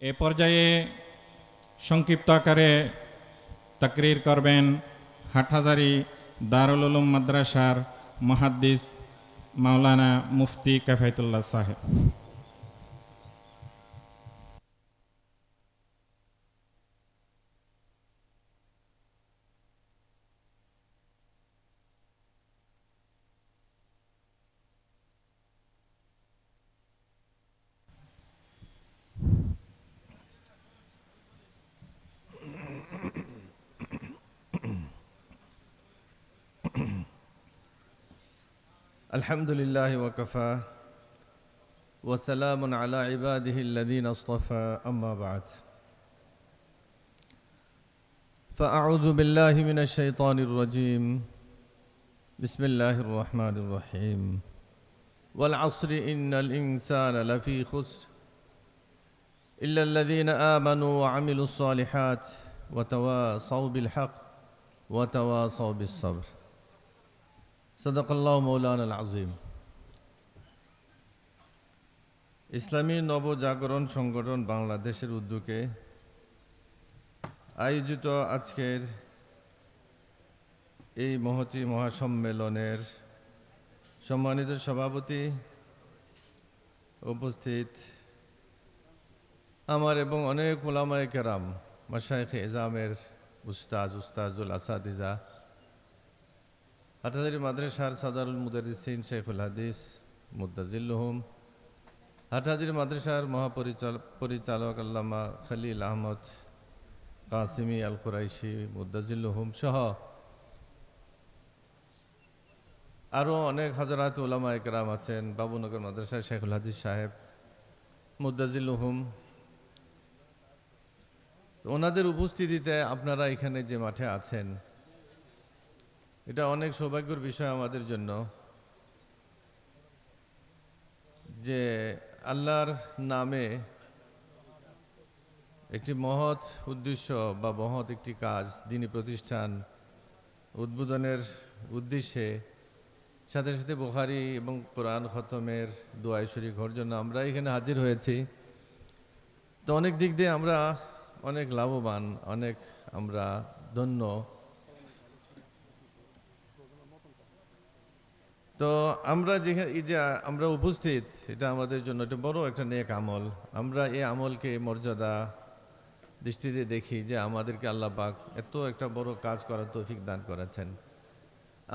এ পর্যায়ে সংক্ষিপ্ত আকারে তাকরীর করবেন হাটহাজারী দারুল উলুম মাদ্রাসার মুহাদ্দিস মাওলানা মুফতি কাফায়েতুল্লাহ সাহেব। الحمد لله وكفى وسلام على عباده الذين اصطفى أما بعد فأعوذ بالله من الشيطان الرجيم بسم الله الرحمن الرحيم والعصر إن الإنسان لفي خسر إلا الذين آمنوا وعملوا الصالحات وتواصوا بالحق وتواصوا بالصبر صدق الله مولانا العظيم। ইসলামী নবজাগরণ সংগঠন বাংলাদেশের উদ্যোগে আয়োজিত আজকের এই মহতী মহাসম্মেলনের সম্মানিত সভাপতি, উপস্থিত আমার এবং অনেক উলামায়ে কেরাম, মাশায়েখে এজামের উস্তাজুল আসাতিজা, হাটহাজারী মাদ্রাসার সাদারুল মুদারিসিন শেখুল হাদিস মুদ্দাজিল্লুহুম, হাটহাজারী মাদ্রাসার মহাপরিচালক আল্লামা খলিল আহমদ কাসিমি আল কুরাইশি মুদ্দাজিল্লুহুম সহ আরও অনেক হাজারাত উলামায়ে কেরাম আছেন, বাবুনগর মাদ্রাসার শেখুল হাদিস সাহেব মুদ্দাজিল্লুহুম। ওনাদের উপস্থিতিতে আপনারা এখানে যে মাঠে আছেন, এটা অনেক সৌভাগ্যের বিষয় আমাদের জন্য যে আল্লাহর নামে একটি মহৎ উদ্দেশ্য বা মহৎ একটি কাজ, দ্বীনি প্রতিষ্ঠান উদ্বোধনের উদ্দেশ্যে সাথে সাথে বুখারী এবং কোরআন খতমের দোয়ায় শরীক হওয়ার জন্য আমরা এখানে হাজির হয়েছি। তো অনেক দিক দিয়ে আমরা অনেক লাভবান, অনেক আমরা ধন্য। তো আমরা যেখানে এই যে আমরা উপস্থিত, এটা আমাদের জন্য একটা বড় একটা নেক আমল। আমরা এই আমলকে মর্যাদা দৃষ্টিতে দেখি যে আমাদেরকে আল্লাহ পাক এত একটা বড় কাজ করার তৌফিক দান করেছেন।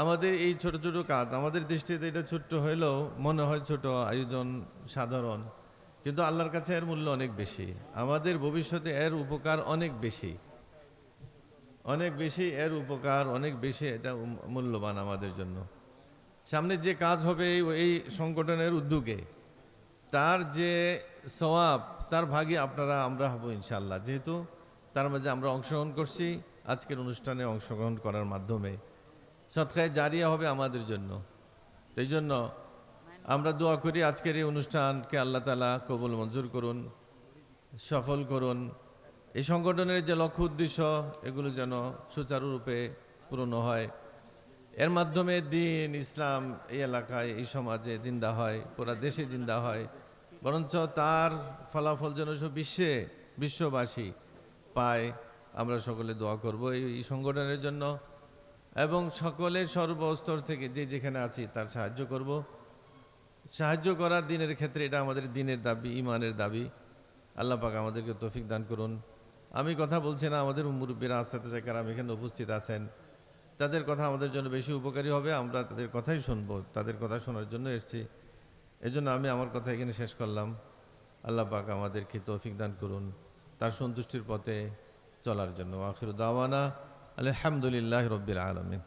আমাদের এই ছোট ছোট কাজ আমাদের দৃষ্টিতে এটা ছোট্ট হলেও মনে হয় ছোট, আয়োজন সাধারণ, কিন্তু আল্লাহর কাছে এর মূল্য অনেক বেশি। আমাদের ভবিষ্যতে এর উপকার অনেক বেশি, অনেক বেশি, এর উপকার অনেক বেশি, এটা মূল্যবান আমাদের জন্য। সামনে যে কাজ হবে এই সংগঠনের উদ্যোগে, তার যে সওয়াব, তার ভাগে আমরা হব ইনশাআল্লাহ। যেহেতু তার মাঝে আমরা অংশগ্রহণ করছি, আজকের অনুষ্ঠানে অংশগ্রহণ করার মাধ্যমে সদকায়ে জারিয়া হবে আমাদের জন্য। সেই জন্য আমরা দোয়া করি আজকের এই অনুষ্ঠানকে আল্লাহ তাআলা কবুল মঞ্জুর করুন, সফল করুন। এই সংগঠনের যে লক্ষ্য উদ্দেশ্য, এগুলো যেন সুচারুরূপে পূরণ হয়। এর মাধ্যমে দ্বীন ইসলাম এই এলাকায়, এই সমাজে জিন্দা হয়, পুরা দেশে জিন্দা হয়, বরঞ্চ তার ফলাফল যেন বিশ্ববাসী পায়। আমরা সকলে দোয়া করব এই সংগঠনের জন্য এবং সকলের সর্বস্তর থেকে যে যেখানে আছি তার সাহায্য করব। সাহায্য করা দ্বীনের ক্ষেত্রে এটা আমাদের দ্বীনের দাবি, ইমানের দাবি। আল্লাহ পাক আমাদেরকে তৌফিক দান করুন। আমি কথা বলছি না, আমাদের মুরব্বীরা আসাতে কেরাম এখানে উপস্থিত আছেন, তাদের কথা আমাদের জন্য বেশি উপকারী হবে। আমরা তাদের কথাই শুনবো, তাদের কথা শোনার জন্য এসেছি। এজন্য আমি আমার কথা এখানে শেষ করলাম। আল্লাহ পাক আমাদেরকে তৌফিক দান করুন তার সন্তুষ্টির পথে চলার জন্য। আখিরু দাওয়ানা আলহামদুলিল্লাহি রাব্বিল আলামিন।